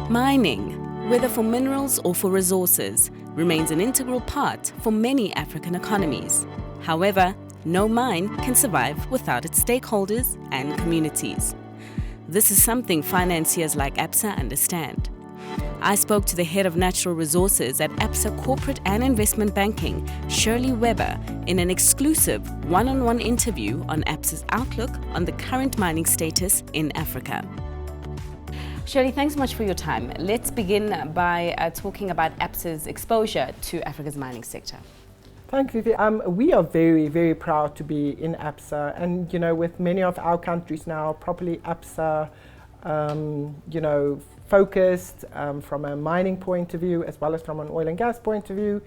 Mining, whether for minerals or for resources, remains an integral part for many African economies. However, no mine can survive without its stakeholders and communities. This is something financiers like Absa understand. I spoke to the head of natural resources at Absa Corporate and Investment Banking, Shirley Webber, in an exclusive one-on-one interview on Absa's outlook on the current mining status in Africa. Shirley, thanks so much for your time. Let's begin by talking about Absa's exposure to Africa's mining sector. Thank you, Fifi. We are very, very proud to be in Absa, and with many of our countries now properly Absa, focused from a mining point of view as well as from an oil and gas point of view.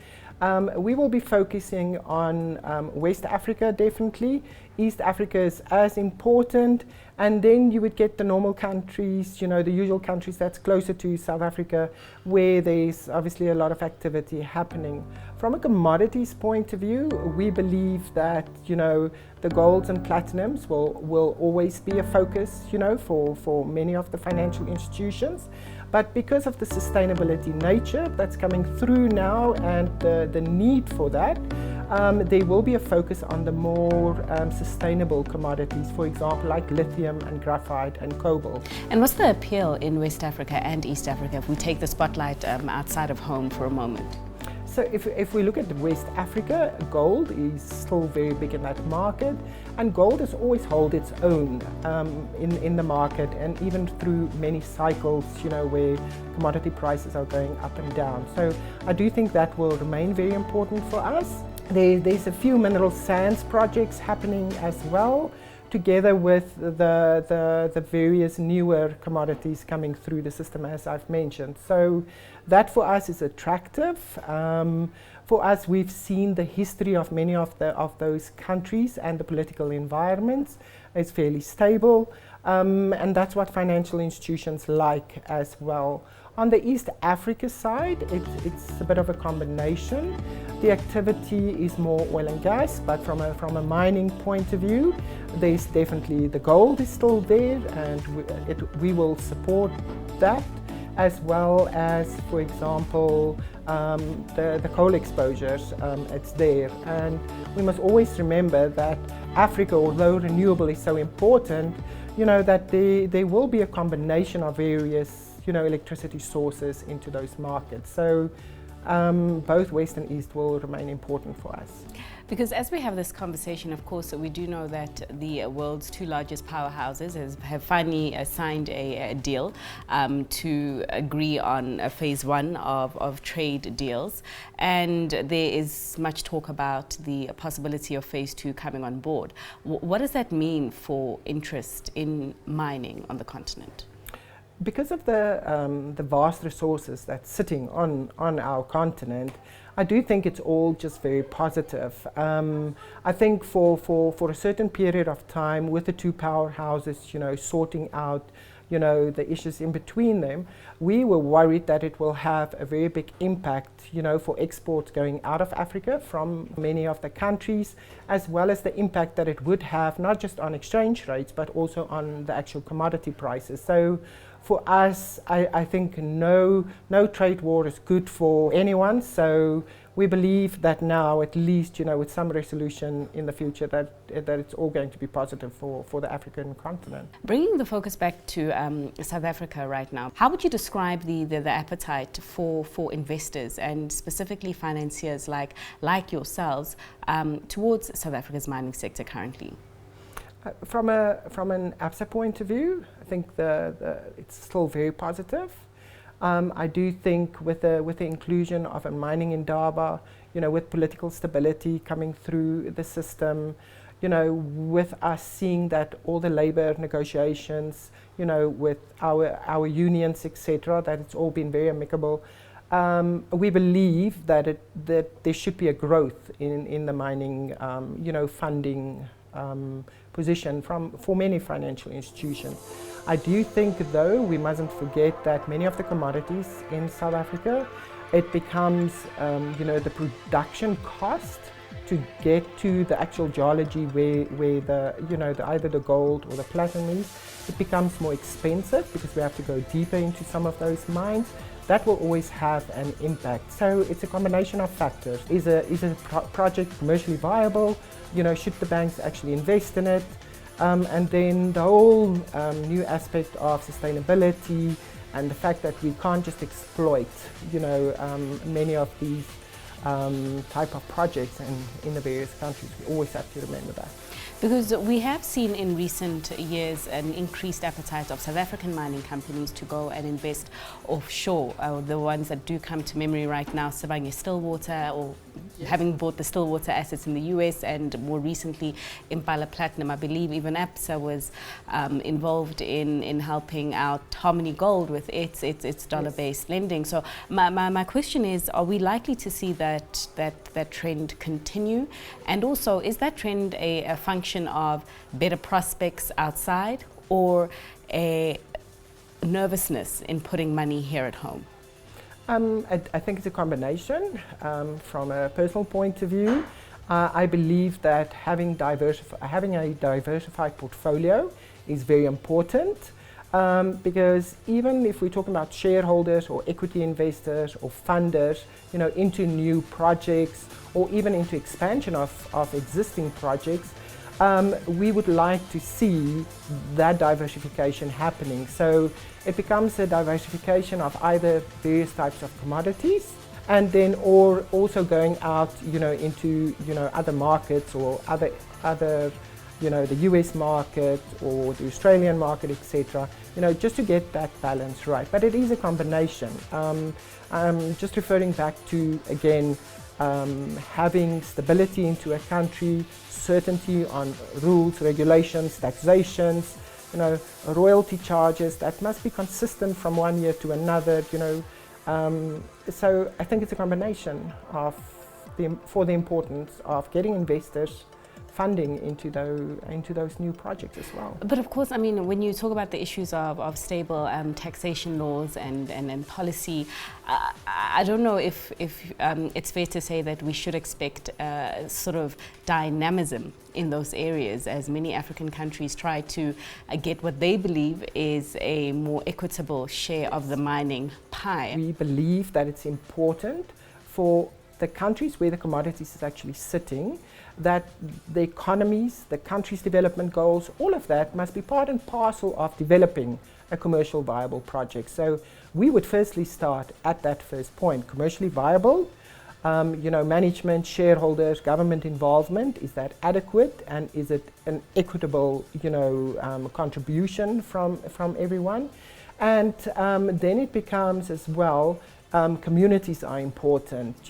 We will be focusing on West Africa, definitely. East Africa is as important, and then you would get the normal countries, the usual countries that's closer to South Africa, where there's obviously a lot of activity happening. From a commodities point of view, we believe that, the golds and platinums will always be a focus, for many of the financial institutions. But because of the sustainability nature that's coming through now and the need for that, there will be a focus on the more sustainable commodities, for example, like lithium and graphite and cobalt. And what's the appeal in West Africa and East Africa if we take the spotlight outside of home for a moment? So if we look at West Africa, gold is still very big in that market, and gold has always held its own in the market, and even through many cycles, where commodity prices are going up and down. So I do think that will remain very important for us. There's a few mineral sands projects happening as well, together with the various newer commodities coming through the system, as I've mentioned. So that for us is attractive. For us, we've seen the history of many of those countries, and the political environments is fairly stable, and that's what financial institutions like as well. On the East Africa side, it's a bit of a combination. The activity is more oil and gas, but from a mining point of view, there's definitely the gold is still there, and we will support that, as well as, for example, the coal exposures, it's there. And we must always remember that Africa, although renewable is so important, that there will be a combination of various electricity sources into those markets. So both West and East will remain important for us. Because as we have this conversation, of course, we do know that the world's two largest powerhouses have finally signed a deal to agree on phase one of trade deals. And there is much talk about the possibility of phase two coming on board. What does that mean for interest in mining on the continent? Because of the vast resources that's sitting on our continent, I do think it's all just very positive. I think for a certain period of time, with the two powerhouses, sorting out, the issues in between them, we were worried that it will have a very big impact, for exports going out of Africa from many of the countries, as well as the impact that it would have not just on exchange rates, but also on the actual commodity prices. So for us, I think no trade war is good for anyone. So we believe that now, at least, with some resolution in the future, that it's all going to be positive for the African continent. Bringing the focus back to South Africa right now, how would you describe the appetite for investors and specifically financiers like yourselves towards South Africa's mining sector currently? From an Absa point of view, I think it's still very positive. I do think with the inclusion of a mining indaba, with political stability coming through the system, with us seeing that all the labor negotiations, with our unions, etc., that it's all been very amicable. we believe that there should be a growth in the mining, funding position for many financial institutions. I do think, though, we mustn't forget that many of the commodities in South Africa, it becomes, the production cost to get to the actual geology where either the gold or the platinum is, it becomes more expensive because we have to go deeper into some of those mines. That will always have an impact. So it's a combination of factors. Is a project commercially viable? Should the banks actually invest in it? And then the whole new aspect of sustainability and the fact that we can't just exploit, many of these type of projects in the various countries. We always have to remember that. Because we have seen in recent years an increased appetite of South African mining companies to go and invest offshore. The ones that do come to memory right now, Sibanye-Stillwater, or yes, having bought the Stillwater assets in the US, and more recently Impala Platinum. I believe even Absa was involved in helping out Harmony Gold with its dollar-based lending. So my question is, are we likely to see that trend continue? And also, is that trend a function of better prospects outside, or a nervousness in putting money here at home? I think it's a combination. From a personal point of view, I believe that having a diversified portfolio is very important, because even if we're talking about shareholders or equity investors or funders, into new projects or even into expansion of existing projects, we would like to see that diversification happening. So it becomes a diversification of either various types of commodities, and then or also going out, into other markets or other the US market or the Australian market, etc. Just to get that balance right. But it is a combination. Just referring back to again, having stability into a country, certainty on rules, regulations, taxations, royalty charges that must be consistent from one year to another. So I think it's a combination for the importance of getting investors funding into those new projects as well. But of course, I mean, when you talk about the issues of stable taxation laws and policy, I don't know if it's fair to say that we should expect sort of dynamism in those areas, as many African countries try to get what they believe is a more equitable share of the mining pie. We believe that it's important for the countries where the commodities is actually sitting, that the economies, the country's development goals, all of that must be part and parcel of developing a commercial viable project. So we would firstly start at that first point, commercially viable, management, shareholders, government involvement, is that adequate, and is it an equitable, contribution from everyone? And then it becomes as well, communities are important,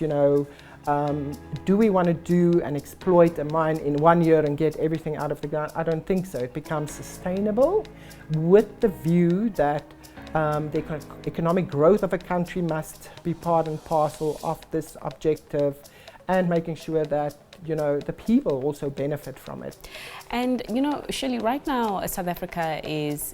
do we want to do and exploit a mine in 1 year and get everything out of the ground? I don't think so. It becomes sustainable with the view that the economic growth of a country must be part and parcel of this objective, and making sure that the people also benefit from it. And Shirley, right now South Africa is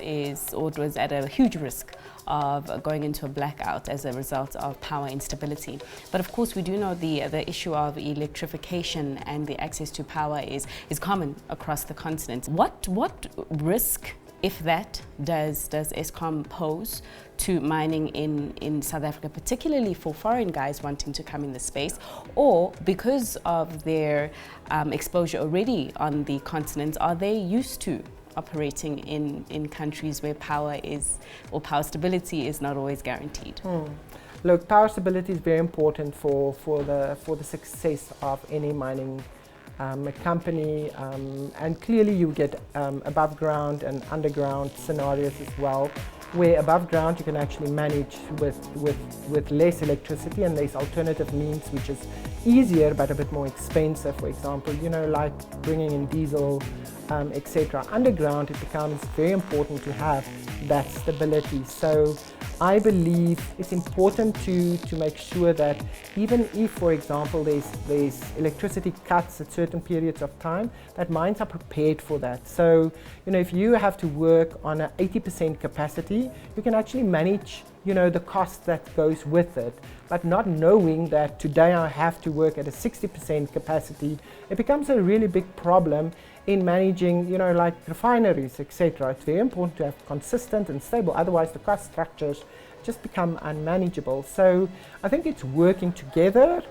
or was at a huge risk of going into a blackout as a result of power instability. But of course we do know the issue of electrification and the access to power is common across the continent. What risk, if that, does Eskom pose to mining in South Africa, particularly for foreign guys wanting to come in the space, or because of their exposure already on the continent, are they used to operating in countries where power stability is not always guaranteed? Look, power stability is very important for the success of any mining company, and clearly you get above ground and underground scenarios as well, where above ground you can actually manage with less electricity, and there's alternative means which is easier but a bit more expensive, for example, like bringing in diesel, etc. Underground, it becomes very important to have that stability. So I believe it's important to make sure that even if, for example, there's electricity cuts at certain periods of time, that mines are prepared for that. So, if you have to work on an 80% capacity, you can actually manage the cost that goes with it. But not knowing that today I have to work at a 60% capacity, it becomes a really big problem in managing, like refineries, etc. It's very important to have consistent and stable, otherwise the cost structures just become unmanageable. So I think it's working together.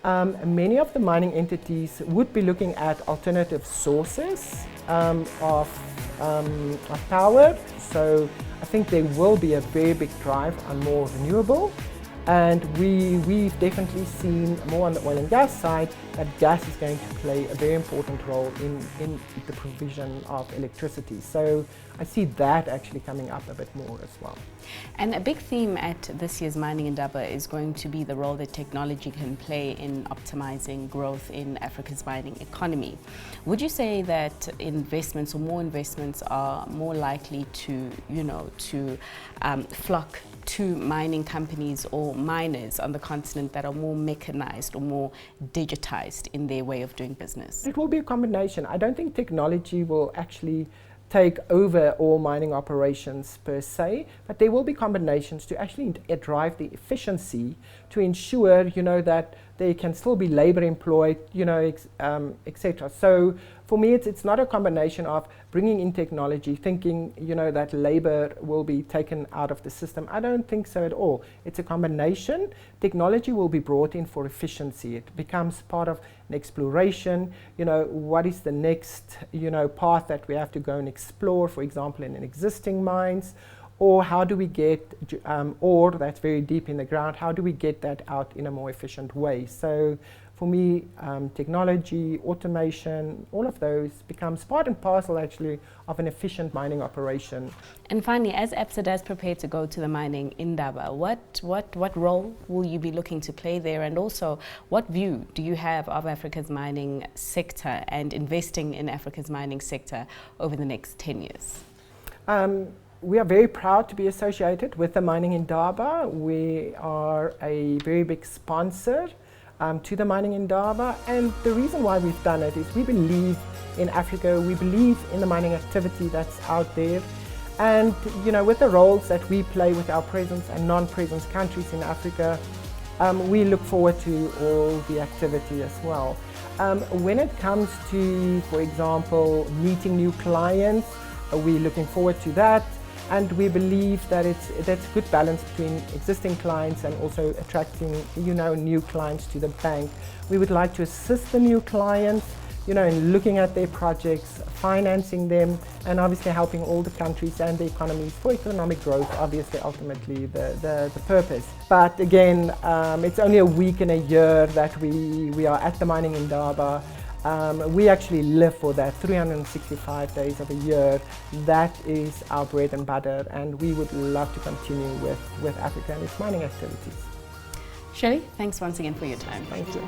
Many of the mining entities would be looking at alternative sources of power. So I think there will be a very big drive on more renewable. And we've definitely seen more on the oil and gas side that gas is going to play a very important role in the provision of electricity. So I see that actually coming up a bit more as well. And a big theme at this year's Mining Indaba is going to be the role that technology can play in optimizing growth in Africa's mining economy. Would you say that investments or more investments are more likely to, flock to mining companies or miners on the continent that are more mechanized or more digitized in their way of doing business? It will be a combination. I don't think technology will actually take over all mining operations per se, but there will be combinations to actually drive the efficiency to ensure, that there can still be labor employed, etc. So for me, it's not a combination of bringing in technology, thinking, that labor will be taken out of the system. I don't think so at all. It's a combination. Technology will be brought in for efficiency. It becomes part of an exploration. What is the next, path that we have to go and explore, for example, in an existing mines? Or how do we get ore that's very deep in the ground, how do we get that out in a more efficient way? So for me, technology, automation, all of those becomes part and parcel actually of an efficient mining operation. And finally, as Absa does prepare to go to the Mining Indaba, what role will you be looking to play there? And also, what view do you have of Africa's mining sector and investing in Africa's mining sector over the next 10 years? We are very proud to be associated with the Mining Indaba. We are a very big sponsor to the Mining Indaba, and the reason why we've done it is we believe in Africa, we believe in the mining activity that's out there, and with the roles that we play with our presence and non-presence countries in Africa, we look forward to all the activity as well. When it comes to, for example, meeting new clients, we're looking forward to that. And we believe that that's a good balance between existing clients and also attracting, new clients to the bank. We would like to assist the new clients, in looking at their projects, financing them, and obviously helping all the countries and the economies for economic growth, obviously ultimately the purpose. But again, it's only a week in a year that we are at the Mining Indaba. We actually live for that 365 days of a year. That is our bread and butter, and we would love to continue with Africa and its mining activities. Shirley, thanks once again for your time. Thank you.